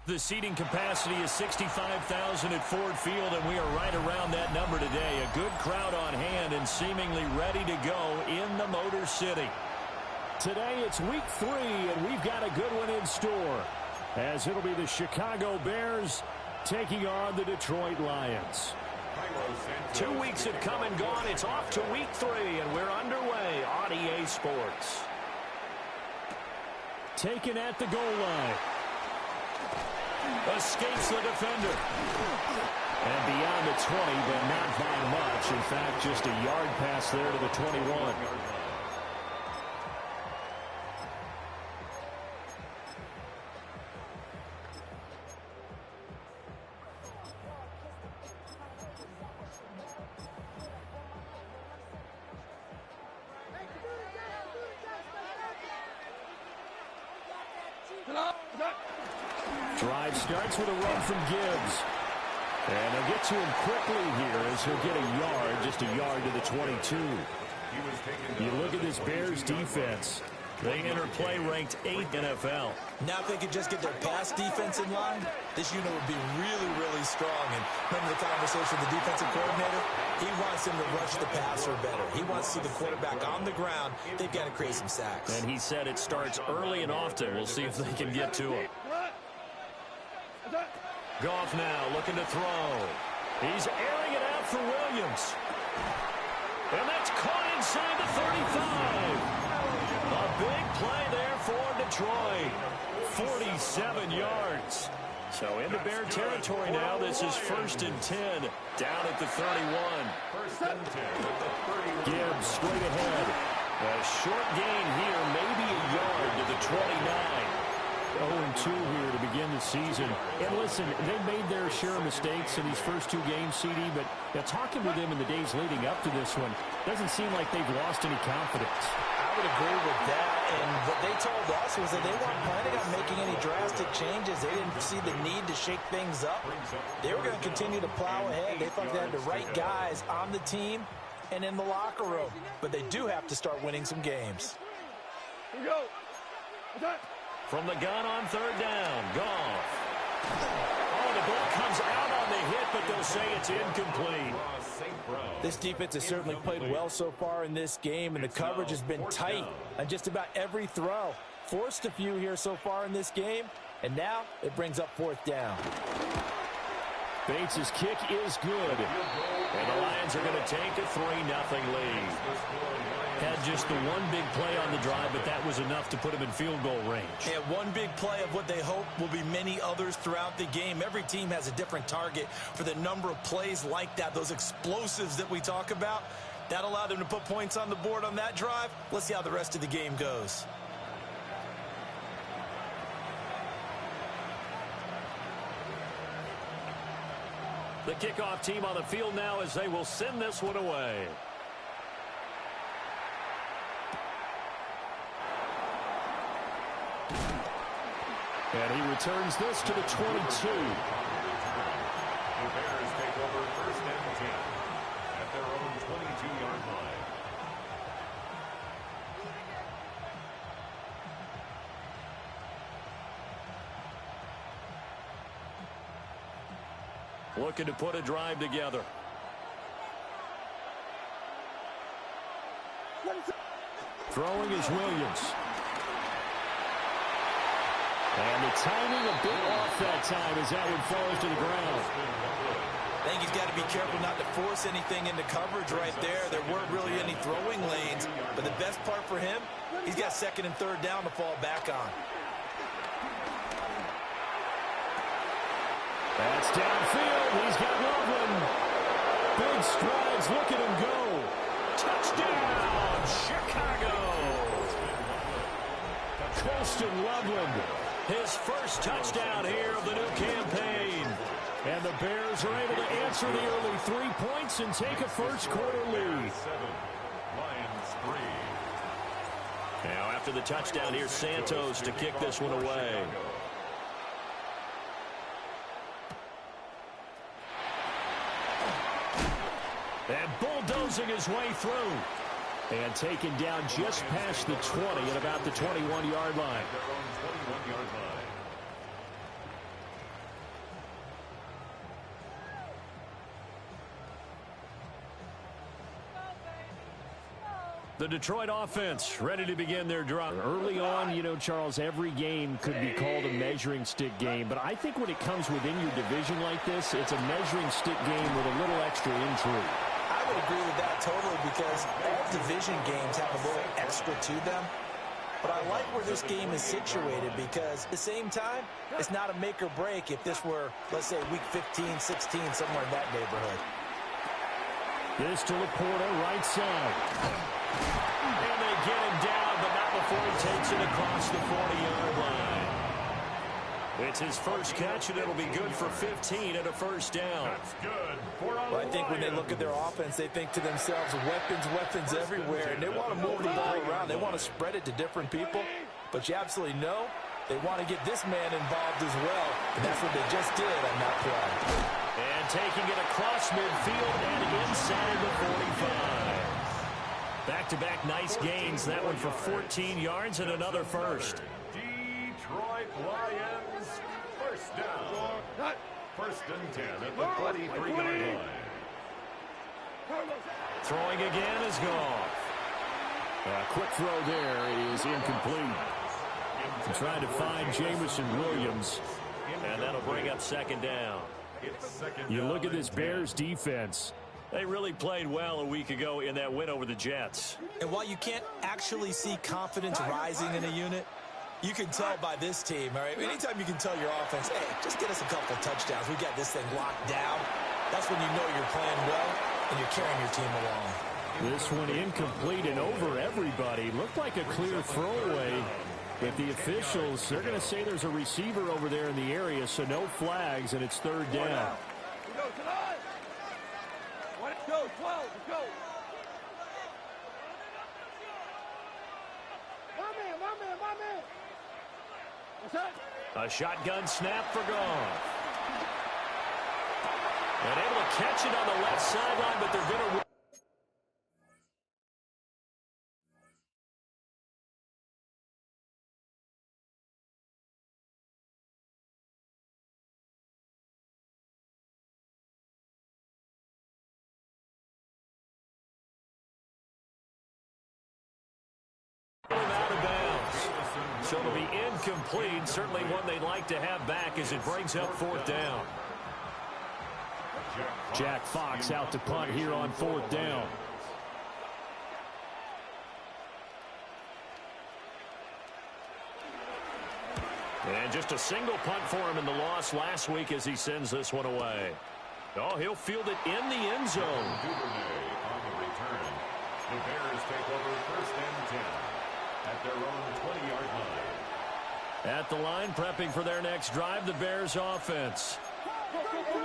The seating capacity is 65,000 at Ford Field, and we are right around that number today. A good crowd on hand and seemingly ready to go in the Motor City. Today it's week 3, and we've got a good one in store, as it'll be the Chicago Bears taking on the Detroit Lions. 2 weeks have come and gone. It's off to week 3, and we're underway on EA Sports. Taken at the goal line. Escapes the defender. And beyond the 20, but not by much. In fact, just a yard pass there to the 21. Drive starts with a run from Gibbs. And they'll get to him quickly here as he'll get a yard, just a yard to the 22. You look at this Bears defense. They enter play ranked 8th NFL. Now if they could just get their pass defense in line, this unit would be really, really strong. And remember the conversation with the defensive coordinator? He wants them to rush the passer better. He wants to see the quarterback on the ground. They've got to create some sacks. And he said it starts early and often. We'll see if they can get to him. Goff now looking to throw. He's airing it out for Williams. And that's caught inside the 35. A big play there for Detroit. 47 yards. So into Bear territory now. This is 1st and 10 down at the 31. Gibbs straight ahead. A short gain here, maybe a yard to the 29. 0-2 here to begin the season. And listen, they made their share of mistakes in these first 2 games, CD, but talking with them in the days leading up to this one, doesn't seem like they've lost any confidence. I would agree with that, and what they told us was that they weren't planning on making any drastic changes. They didn't see the need to shake things up. They were going to continue to plow ahead. They thought they had the right guys on the team and in the locker room, but they do have to start winning some games. Here we go. Attack. From the gun on 3rd down, Goff. Oh, the ball comes out on the hit, but they'll say it's incomplete. This defense has certainly played well so far in this game, and the coverage has been tight on just about every throw. Forced a few here so far in this game, and now it brings up 4th down. Bates' kick is good, and the Lions are going to take a 3-0 lead. Had just the one big play on the drive, but that was enough to put him in field goal range. Yeah, one big play of what they hope will be many others throughout the game. Every team has a different target for the number of plays like that, those explosives that we talk about. That allowed them to put points on the board on that drive. Let's see how the rest of the game goes. The kickoff team on the field now as they will send this one away. And he returns this to the 22. The Bears take over 1st and 10 at their own 22-yard line. Looking to put a drive together. Throwing is Williams. And the timing a bit off that time as that one falls to the ground. I think he's got to be careful not to force anything into coverage right there. There weren't really any throwing lanes, but the best part for him, he's got 2nd and 3rd down to fall back on. That's downfield. He's got Loveland. Big strides. Look at him go. Touchdown, Chicago. Colston Loveland. His first touchdown here of the new campaign. And the Bears are able to answer the early 3 points and take a first-quarter lead. 7, Lions 3. Now after the touchdown, here's Santos to kick this one away. And bulldozing his way through. And taken down just past the 20 at about the 21-yard line. The Detroit offense ready to begin their drive. Early on, you know, Charles, every game could be called a measuring stick game. But I think when it comes within your division like this, it's a measuring stick game with a little extra intrigue. I would agree with that totally because all division games have a little extra to them. But I like where this game is situated because at the same time, it's not a make or break if this were, let's say, week 15, 16, somewhere in that neighborhood. This to Laporta, right side. And they get him down, but not before he takes it across the 40-yard line. It's his first catch, and it'll be good for 15 and a first down. That's good. Well, I think when they look at their offense, they think to themselves, weapons everywhere, and they want to move the ball around. They want to spread it to different people, but you absolutely know they want to get this man involved as well, and that's what they just did on that play. And taking it across midfield and inside the 45. Back-to-back nice gains. That one for 14 yards and another first. Detroit Lions, first down. First and 10 at the 23-yard line. Throwing again is Goff. A quick throw there is incomplete. Trying to find Jameson Williams. And that'll bring up second down. You look at this Bears defense. They really played well a week ago in that win over the Jets. And while you can't actually see confidence rising in a unit, you can tell by this team, all right? Anytime you can tell your offense, hey, just get us a couple touchdowns. We got this thing locked down. That's when you know you're playing well and you're carrying your team along. This one incomplete and over everybody. Looked like a clear throwaway. But the officials, they're going to say there's a receiver over there in the area, so no flags, and it's third down. Let's go, 12, let's go. My man. What's that? A shotgun snap for Goff. And able to catch it on the left sideline, but they're going to... out of bounds. So it'll be incomplete. Certainly one they'd like to have back as it brings up fourth down. Jack Fox out to punt here on fourth down. And just a single punt for him in the loss last week as he sends this one away. Oh, he'll field it in the end zone. Duvernay on the return. The Bears take over first and 10 at their own 20-yard line. At the line, prepping for their next drive, the Bears offense.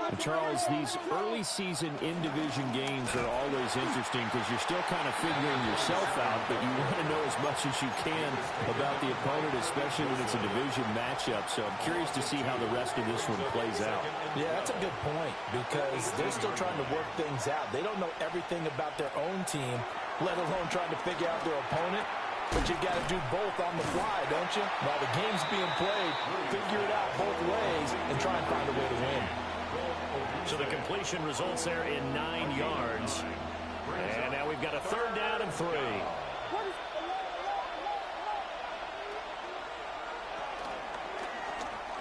And Charles, these early season in-division games are always interesting because you're still kind of figuring yourself out, but you want to know as much as you can about the opponent, especially when it's a division matchup. So I'm curious to see how the rest of this one plays out. Yeah, that's a good point because they're still trying to work things out. They don't know everything about their own team, let alone trying to figure out their opponent. But you got to do both on the fly, don't you? While the game's being played, figure it out both ways and try and find a way to win. So the completion results there in 9 yards. And now we've got a third down and 3.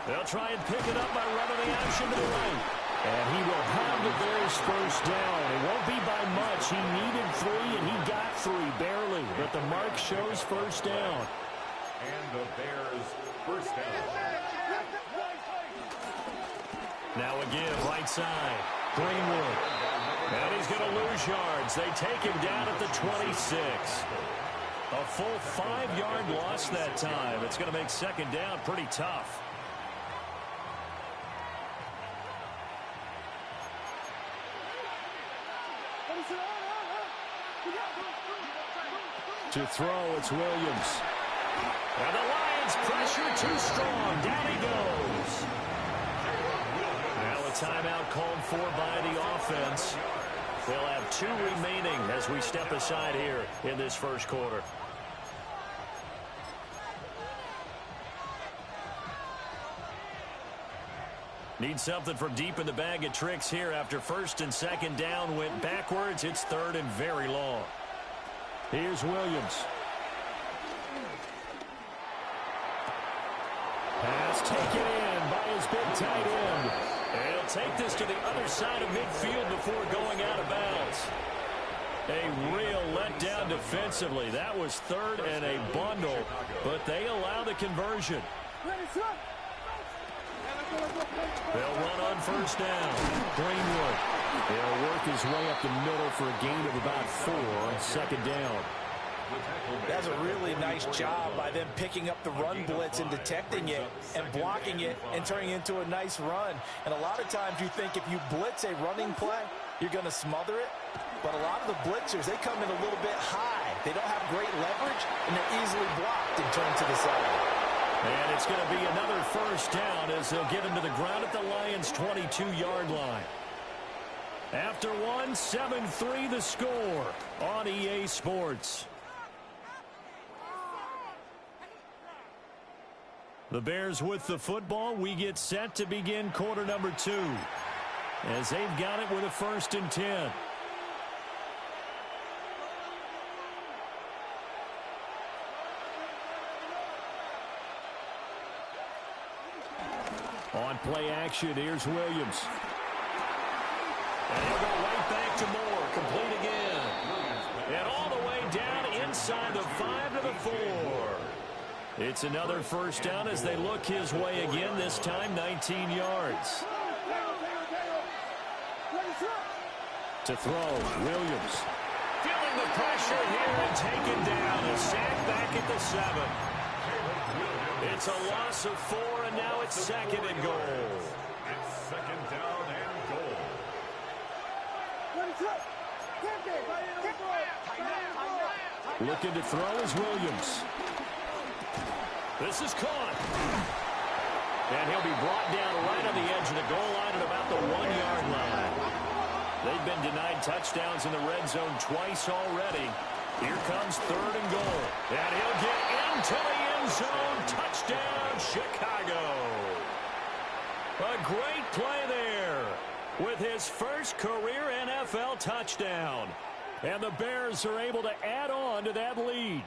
They'll try and pick it up by running the action to the right. And he will have the Bears first down. It won't be by much. He needed 3, and he got 3, barely. But the mark shows first down. And the Bears first down. Now again, right side, Greenwood. And he's going to lose yards. They take him down at the 26. A full 5-yard loss that time. It's going to make second down pretty tough. To throw, it's Williams. And the Lions pressure too strong. Down he goes. Now a timeout called for by the offense. They'll have 2 remaining as we step aside here in this first quarter. Need something from deep in the bag of tricks here after first and second down went backwards. It's third and very long. Here's Williams. Pass taken in by his big tight end. And he'll take this to the other side of midfield before going out of bounds. A real letdown defensively. That was third and a bundle, but they allow the conversion. They'll run on first down. Greenwood. He'll work his way up the middle for a gain of about 4 on second down. That's a really nice job by them picking up the run blitz and detecting it and blocking it and turning it into a nice run. And a lot of times you think if you blitz a running play, you're going to smother it. But a lot of the blitzers, they come in a little bit high. They don't have great leverage, and they're easily blocked and turned to the side. And it's going to be another first down as they'll get him to the ground at the Lions' 22-yard line. After one, 7-3 the score on EA Sports. The Bears with the football. We get set to begin quarter number 2 as they've got it with a 1st and 10. On play action, here's Williams. And he'll go right back to Moore. Complete again. And all the way down inside the 5 to the 4. It's another first down as they look his way again, this time 19 yards. To throw, Williams. Feeling the pressure here and taken down. A sack back at the 7. It's a loss of 4, and now it's 2nd and goal. It's 2nd down and goal. Looking to throw is Williams. This is caught. And he'll be brought down right on the edge of the goal line at about the 1-yard line. They've been denied touchdowns in the red zone twice already. Here comes 3rd and goal. And he'll get into the end zone. Touchdown, Chicago. A great play there with his first career NFL touchdown. And the Bears are able to add on to that lead.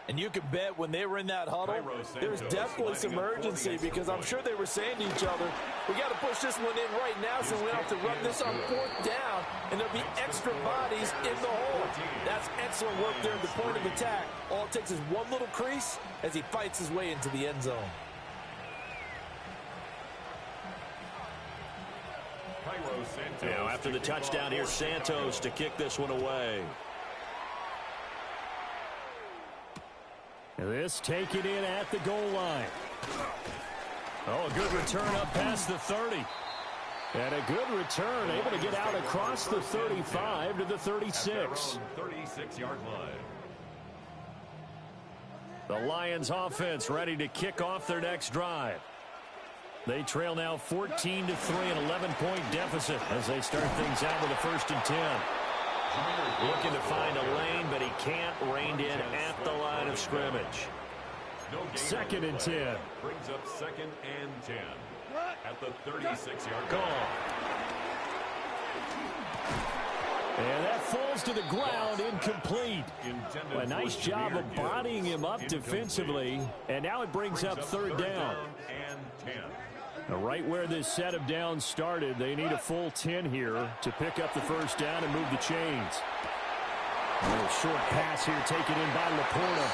And you can bet when they were in that huddle, there's definitely some urgency because I'm sure they were saying to each other, we got to push this one in right now so we don't have to run this on 4th down, and there'll be extra bodies in the hole. That's excellent work there at the point of attack. All it takes is one little crease as he fights his way into the end zone. After the touchdown, here's Santos to kick this one away. This taken in at the goal line. Oh, a good return up past the 30. And a good return, able to get out across the 35 to the 36. 36-yard line. The Lions offense ready to kick off their next drive. They trail now 14-3, an 11-point deficit as they start things out with a 1st and 10. Looking to find a lane, but he can't rein in at the line of scrimmage. 2nd and 10. Brings up 2nd and 10 at the 36-yard line. And that falls to the ground, incomplete. A nice job of bodying him up defensively, and now it brings up 3rd down. Right where this set of downs started, they need a full 10 here to pick up the 1st down and move the chains. A little short pass here taken in by Laporta.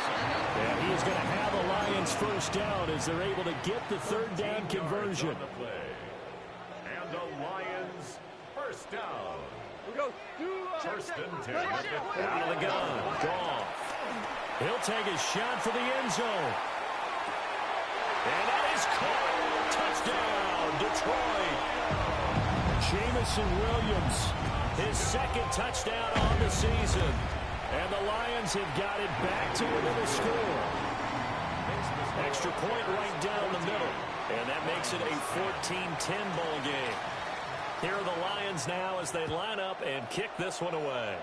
And he's going to have the Lions 1st down as they're able to get the 3rd down conversion. And the Lions 1st down. 1st and 10. Out of the gun. Goff. He'll take a shot for the end zone. And that is caught. Touchdown, Detroit. Jamison Williams, his 2nd touchdown on the season. And the Lions have got it back to within a score. Extra point right down the middle. And that makes it a 14-10 ball game. Here are the Lions now as they line up and kick this one away.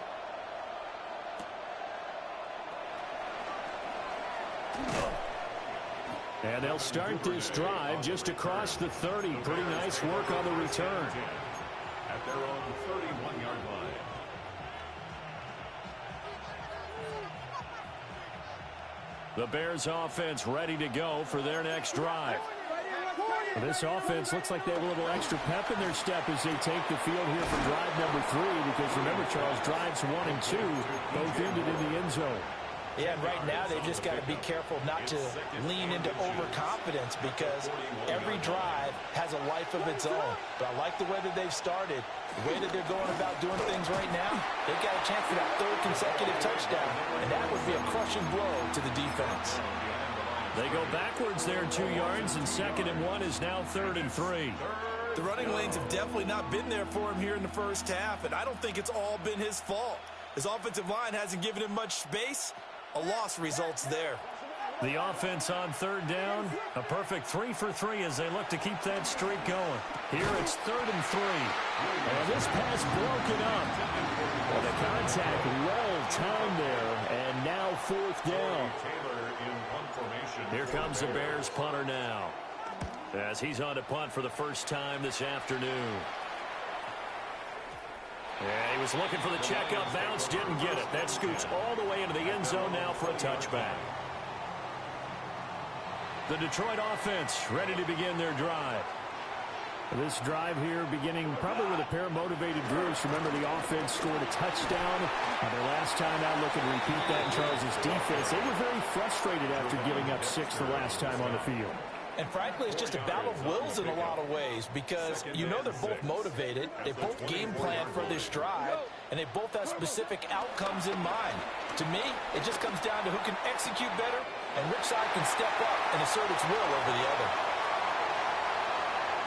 And they'll start this drive just across the 30. Pretty nice work on the return. At their own 31-yard line. The Bears offense ready to go for their next drive. Well, this offense looks like they have a little extra pep in their step as they take the field here for drive number 3, because remember, Charles, drives 1 and 2 both ended in the end zone. Yeah, and right now they've just got to be careful not to lean into overconfidence, because every drive has a life of its own. But I like the way that they've started, the way that they're going about doing things right now. They've got a chance for that 3rd consecutive touchdown, and that would be a crushing blow to the defense. They go backwards there 2 yards, and 2nd and 1 is now 3rd and 3. The running lanes have definitely not been there for him here in the first half, and I don't think it's all been his fault. His offensive line hasn't given him much space. A loss results there. The offense on 3rd down, a perfect 3 for 3 as they look to keep that streak going. Here it's 3rd and 3. And this pass broken up. Well, the contact well timed there, and now 4th down. Here comes the Bears punter now, as he's on to punt for the first time this afternoon. Yeah, he was looking for the checkup bounce, didn't get it. That scoots all the way into the end zone now for a touchback. The Detroit offense ready to begin their drive. This drive here beginning probably with a pair of motivated Bruce. Remember, the offense scored a touchdown their last time out. Looking to repeat that in Charles' defense. They were very frustrated after giving up 6 the last time on the field. And frankly, it's just a battle of wills in a lot of ways, because you know they're both motivated. They both game plan for this drive, and they both have specific outcomes in mind. To me, it just comes down to who can execute better, and which side can step up and assert its will over the other.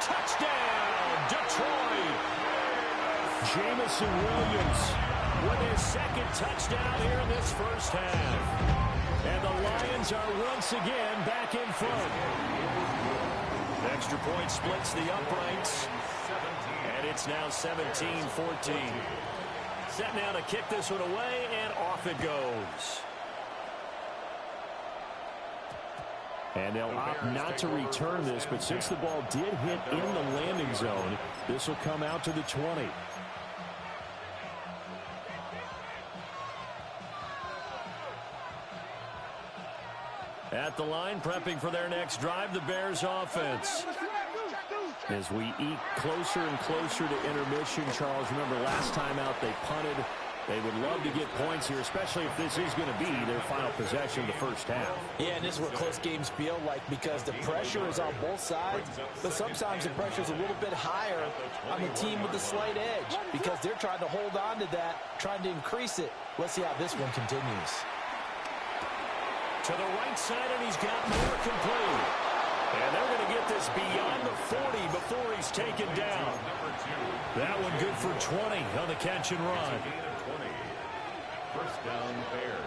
Touchdown, Detroit! Jameson Williams with his 2nd touchdown here in this first half. And the Lions are once again back in front. The extra point splits the uprights. And it's now 17-14. Set now to kick this one away, and off it goes. And they'll opt not to return this, but since the ball did hit in the landing zone, this will come out to the 20. At the line, prepping for their next drive, the Bears offense. As we eke closer and closer to intermission, Charles, remember last time out they punted. They would love to get points here, especially if this is going to be their final possession of the first half. Yeah, and this is what close games feel like, because the pressure is on both sides, but sometimes the pressure is a little bit higher on the team with the slight edge, because they're trying to hold on to that, trying to increase it. Let's see how this one continues. To the right side, and he's got more complete. And they're going to get this beyond the 40 before he's taken down. That one good for 20 on the catch and run. First down, Bears.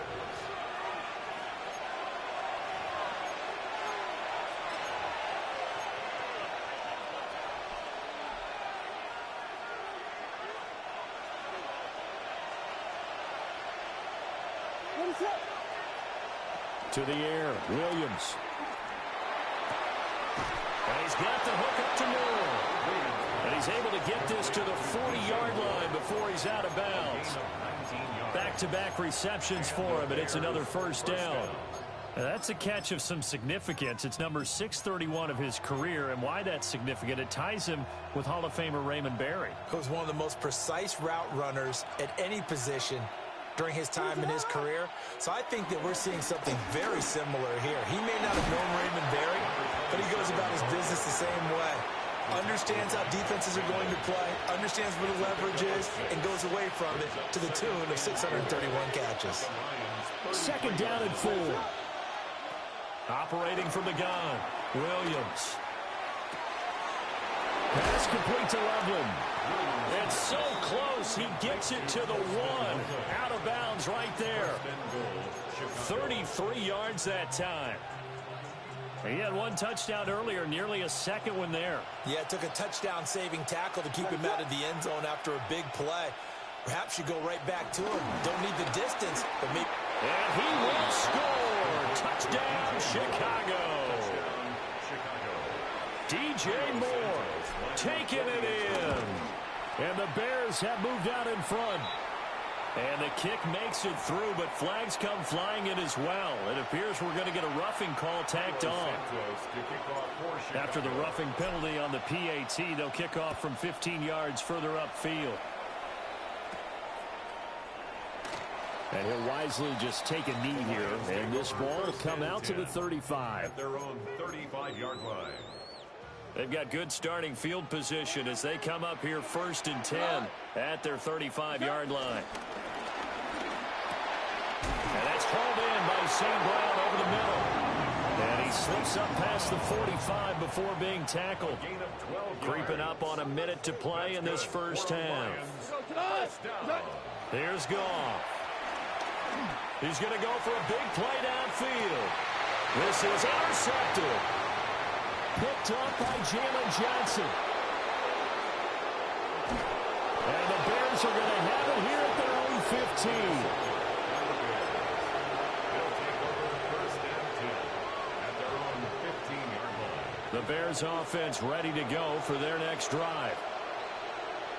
To the air, Williams. And he's got the hook up to Moore. And he's able to get this to the 40-yard line before he's out of bounds. Back-to-back receptions for him, and it's another first down. Now, that's a catch of some significance. It's number 631 of his career, and why that's significant, it ties him with Hall of Famer Raymond Berry. He was one of the most precise route runners at any position during his time in his career. So I think that we're seeing something very similar here. He may not have known Raymond Berry, but he goes about his business the same way. Understands how defenses are going to play, understands where the leverage is, and goes away from it to the tune of 631 catches. Second down and 4. Operating from the gun, Williams. Pass complete to Loveland. It's so close, he gets it to the 1. Out of bounds right there. 33 yards that time. He had one touchdown earlier, nearly a second one there. Yeah, it took a touchdown-saving tackle to keep him out of the end zone after a big play. Perhaps you go right back to him. Don't need the distance, but maybe... And he will score. Touchdown, Chicago. DJ Moore taking it in. And the Bears have moved out in front. And the kick makes it through, but flags come flying in as well. It appears we're going to get a roughing call tacked on. After the roughing penalty on the PAT, they'll kick off from 15 yards further upfield. And he'll wisely just take a knee here, and this ball will come out to the 35. At their own 35-yard line. They've got good starting field position as they come up here 1st and 10 at their 35-yard line. And that's hauled in by St. Brown over the middle. And he slips up past the 45 before being tackled. Creeping up on a minute to play in this first half. Here's Goff. He's going to go for a big play downfield. This is intercepted. Picked up by Jalen Johnson. And the Bears are going to have it here at their own 15. They'll take over 1st and 10 at their own 15-yard line. The Bears offense ready to go for their next drive.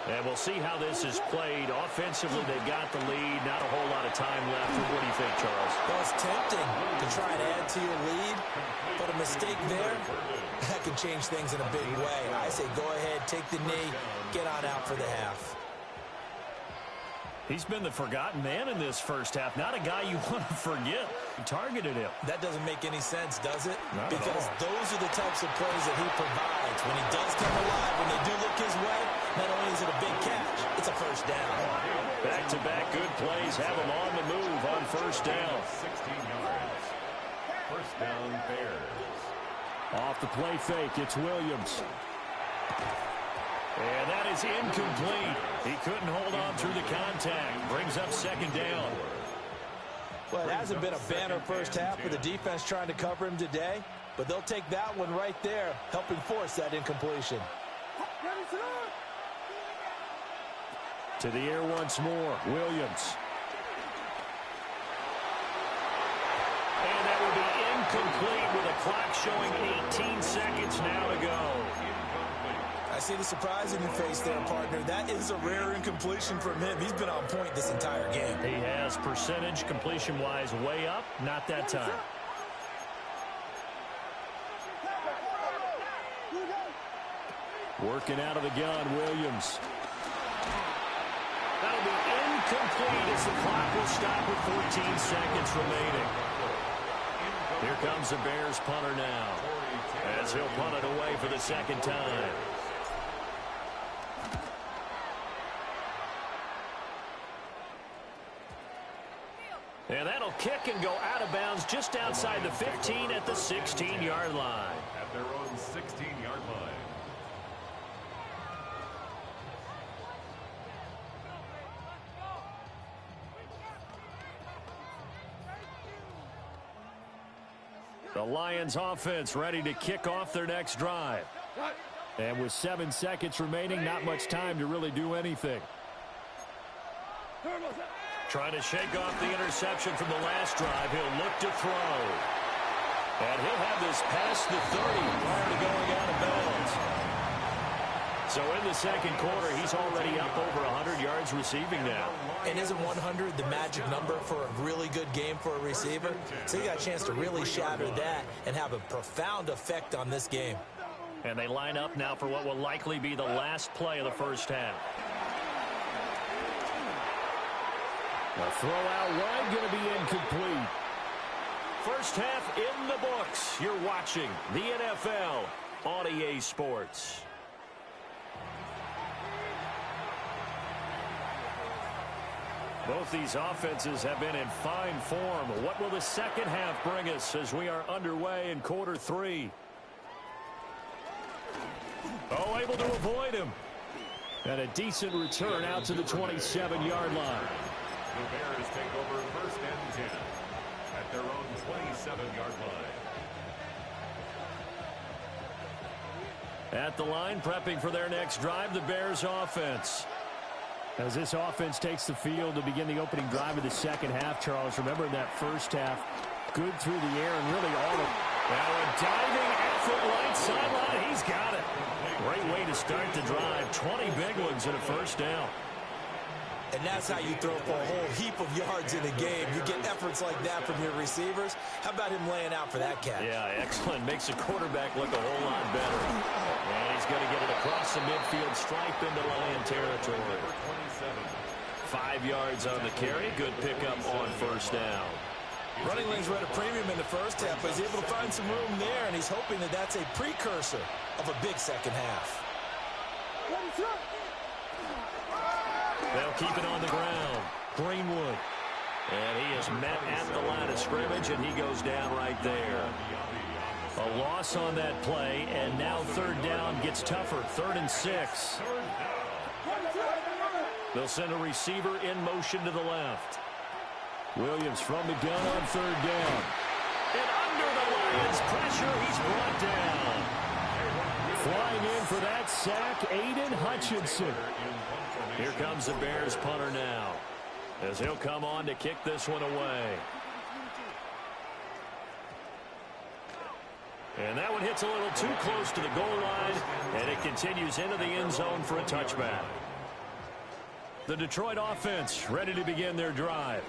And we'll see how this is played. Offensively, they got the lead. Not a whole lot of time left. What do you think, Charles? Well, it's tempting to try and add to your lead, but a mistake there, that can change things in a big way. I say go ahead, take the knee, get on out for the half. He's been the forgotten man in this first half. Not a guy you want to forget. He targeted him. That doesn't make any sense, does it? Not at because all. those are the types of plays that he provides. When he does come alive, when they do look his way, not only is it a big catch, it's a first down. Back-to-back good plays have him on the move on first down. 16 yards. First down, Bears. Off the play fake, it's Williams. And that is incomplete. He couldn't hold on through the contact. Brings up 2nd down. Well, it hasn't been a banner first half with the defense trying to cover him today, but they'll take that one right there, helping force that incompletion. To the air once more, Williams. And that will be incomplete with a clock showing 18 seconds now to go. I see the surprise in your face there, partner. That is a rare incompletion from him. He's been on point this entire game. He has percentage completion-wise way up. Not that time. Working out of the gun, Williams. That'll be incomplete as the clock will stop with 14 seconds remaining. Here comes the Bears punter now, as he'll punt it away for the 2nd time. And that'll kick and go out of bounds just outside the 15 at the 16-yard line. At their own 16-yard line. The Lions offense ready to kick off their next drive. And with 7 seconds remaining, not much time to really do anything. Trying to shake off the interception from the last drive. He'll look to throw. And he'll have this past the 30 prior to going out of bounds. So in the 2nd quarter, he's already up over 100 yards receiving now. And isn't 100 the magic number for a really good game for a receiver? So he got a chance to really shatter that and have a profound effect on this game. And they line up now for what will likely be the last play of the first half. The throw out wide going to be incomplete. First half in the books. You're watching the NFL on EA Sports. Both these offenses have been in fine form. What will the second half bring us as we are underway in quarter 3? Oh, able to avoid him. And a decent return out to the 27-yard line. The Bears take over 1st and 10 at their own 27-yard line. At the line, prepping for their next drive, the Bears offense. As this offense takes the field to begin the opening drive of the second half, Charles, remember in that first half, good through the air and really all of it. Now a diving effort right sideline, he's got it. Great way to start the drive. 20 big ones and a first down. And that's how you throw for a whole heap of yards in a game. You get efforts like that from your receivers. How about him laying out for that catch? Yeah, excellent. Makes the quarterback look a whole lot better. And he's going to get it across the midfield stripe into Lion territory. 5 yards on the carry. Good pickup on first down. Running lanes were at a premium in the first half, but he's able to find some room there, and he's hoping that that's a precursor of a big second half. They'll keep it on the ground. Greenwood. And he is met at the line of scrimmage, and he goes down right there. A loss on that play, and now third down gets tougher. 3rd and 6. They'll send a receiver in motion to the left. Williams from the gun on 3rd down. And under the Lions' pressure, he's brought down. Flying in for that sack, Aiden Hutchinson. Here comes the Bears punter now, as he'll come on to kick this one away. And that one hits a little too close to the goal line, and it continues into the end zone for a touchback. The Detroit offense ready to begin their drive.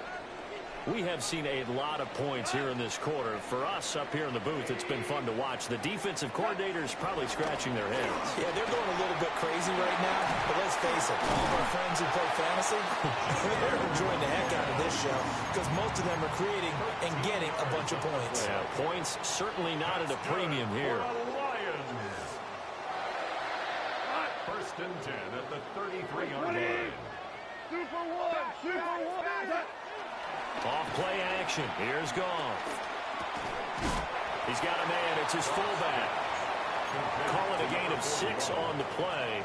We have seen a lot of points here in this quarter. For us up here in the booth, it's been fun to watch. The defensive coordinators probably scratching their heads. Yeah, they're going a little bit crazy right now, but let's face it, all of our friends who play fantasy, they're enjoying the heck out of this show because most of them are creating and getting a bunch of points. Yeah, points certainly not at a premium here. First and 10 at the 33-yard line. Super one. Off play action. Here's Goff. He's got a man. It's his fullback. Call it a gain of 6 on the play,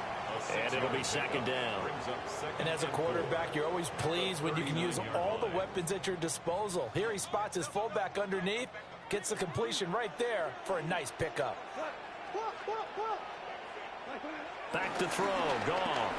and it'll be 2nd down. And as a quarterback, you're always pleased when you can use all the weapons at your disposal. Here he spots his fullback underneath, gets the completion right there for a nice pickup. Back to throw. Goff.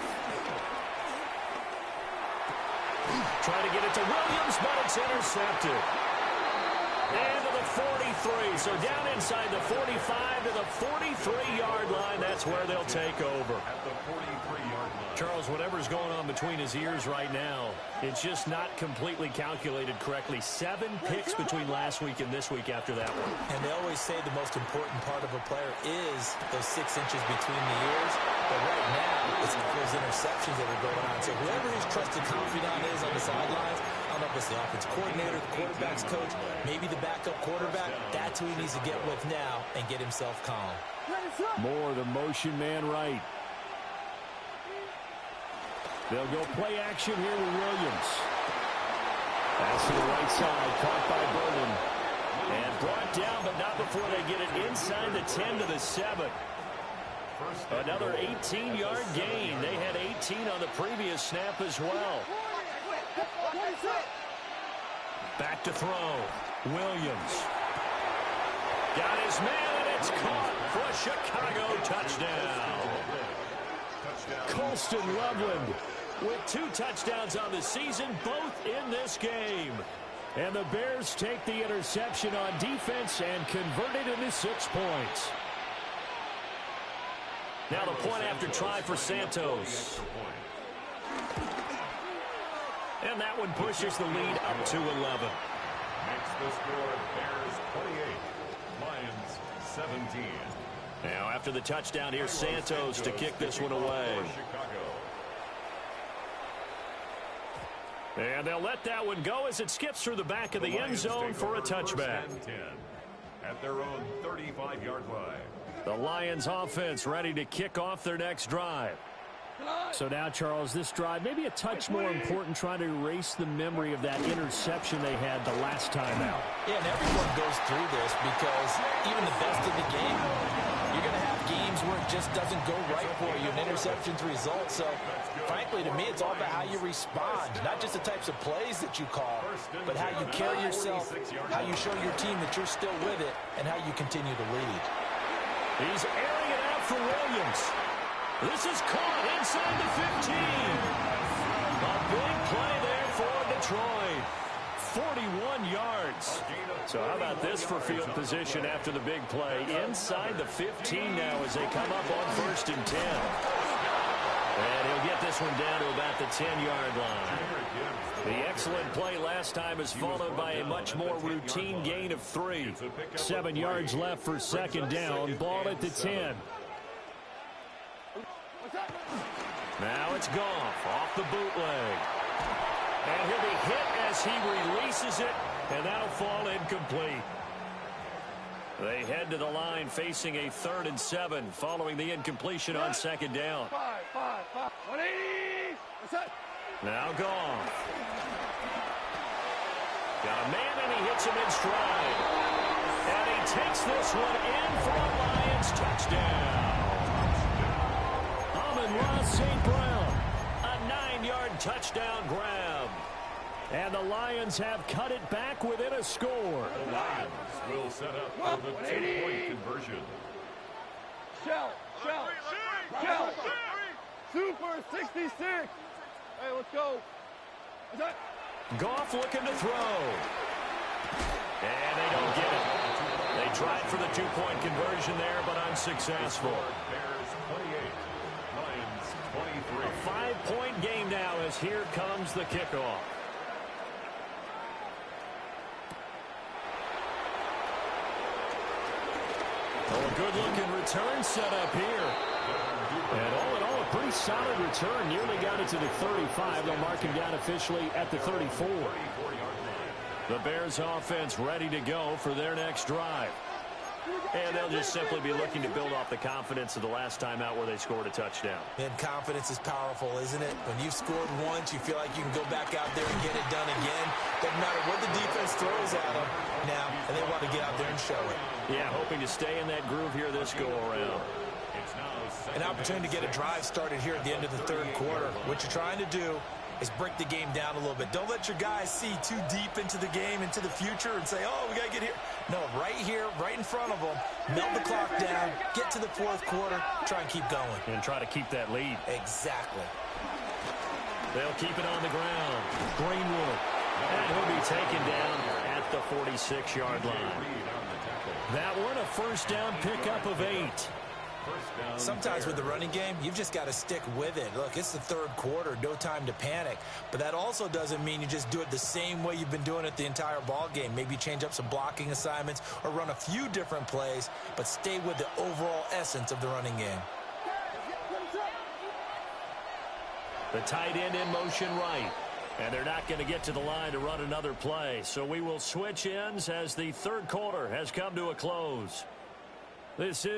Trying to get it to Williams, but it's intercepted. And to the 43. So down inside the 45 to the 43-yard line. That's where they'll take over. At the 43-yard line. Charles, whatever's going on between his ears right now, it's just not completely calculated correctly. 7 picks between last week and this week after that one. And they always say the most important part of a player is those 6 inches between the ears. But right now, it's those interceptions that are going on. So whoever his trusted confidant is on the sidelines, I don't know if it's the offensive coordinator, the quarterback's coach, maybe the backup quarterback, that's who he needs to get with now and get himself calm. More the motion man right. They'll go play action here with Williams. Pass to the right side, caught by Berman. And brought down, but not before they get it inside the 10 to the 7. Another 18-yard gain. They had 18 on the previous snap as well. Back to throw. Williams. Got his man, and it's caught for a Chicago touchdown. Colston Loveland with 2 touchdowns on the season, both in this game. And the Bears take the interception on defense and convert it into 6 points. Now the point after try for Santos. And that one pushes the lead up to 11. Makes the score Bears 28, Lions 17. Now after the touchdown, here's Santos to kick this one away. And they'll let that one go as it skips through the back of the end zone for a touchback. At their own 35-yard line. The Lions offense ready to kick off their next drive. So now, Charles, this drive maybe a touch more important, trying to erase the memory of that interception they had the last time out. Yeah, and everyone goes through this because even the best of the game, you're going to have games where it just doesn't go right for you, and interceptions result. So, frankly, to me, it's all about how you respond, not just the types of plays that you call, but how you carry yourself, how you show your team that you're still with it, and how you continue to lead. He's airing it out for Williams. This is caught inside the 15. A big play there for Detroit. 41 yards. So how about this for field position after the big play? Inside the 15 now as they come up on 1st and 10. And he'll get this one down to about the 10-yard line. The excellent play last time is followed by a much more routine gain of 3. 7 yards left for second down. Ball at the 10. Now it's Goff off the bootleg. And he'll be hit as he releases it, and that'll fall incomplete. They head to the line facing a 3rd and 7 following the incompletion on second down. 180. Now Goff. Got a man, and he hits him in stride. And he takes this one in for a Lions touchdown. Amon-Ra St. Brown, a 9-yard touchdown grab. And the Lions have cut it back within a score. The Lions will set up for the 2-point conversion. Shell. Super 66. Hey, let's go. Goff looking to throw. And they don't get it. They tried for the 2-point conversion there, but unsuccessful. Bears 28, Lions 23. A 5-point game now as here comes the kickoff. Oh, a good-looking return set up here. And all in all, a pretty solid return. Nearly got it to the 35. They'll mark him down officially at the 34. The Bears offense ready to go for their next drive. And they'll just simply be looking to build off the confidence of the last time out where they scored a touchdown. And confidence is powerful, isn't it? When you've scored once, you feel like you can go back out there and get it done again. Doesn't matter what the defense throws at them now, and they want to get out there and show it. Yeah, hoping to stay in that groove here this go-around. An opportunity to get a drive started here at the end of the 3rd quarter. What you're trying to do is break the game down a little bit. Don't let your guys see too deep into the game, into the future, and say, oh, we got to get here. No, right here, right in front of them, melt the clock down, get to the 4th quarter, try and keep going. And try to keep that lead. Exactly. They'll keep it on the ground. Greenwood. And he'll be taken down at the 46-yard line. That one, a first down pickup of 8. Sometimes with the running game, you've just got to stick with it. Look, it's the 3rd quarter, no time to panic. But that also doesn't mean you just do it the same way you've been doing it the entire ball game. Maybe change up some blocking assignments or run a few different plays, but stay with the overall essence of the running game. The tight end in motion right. And they're not going to get to the line to run another play. So we will switch ends as the 3rd quarter has come to a close. This is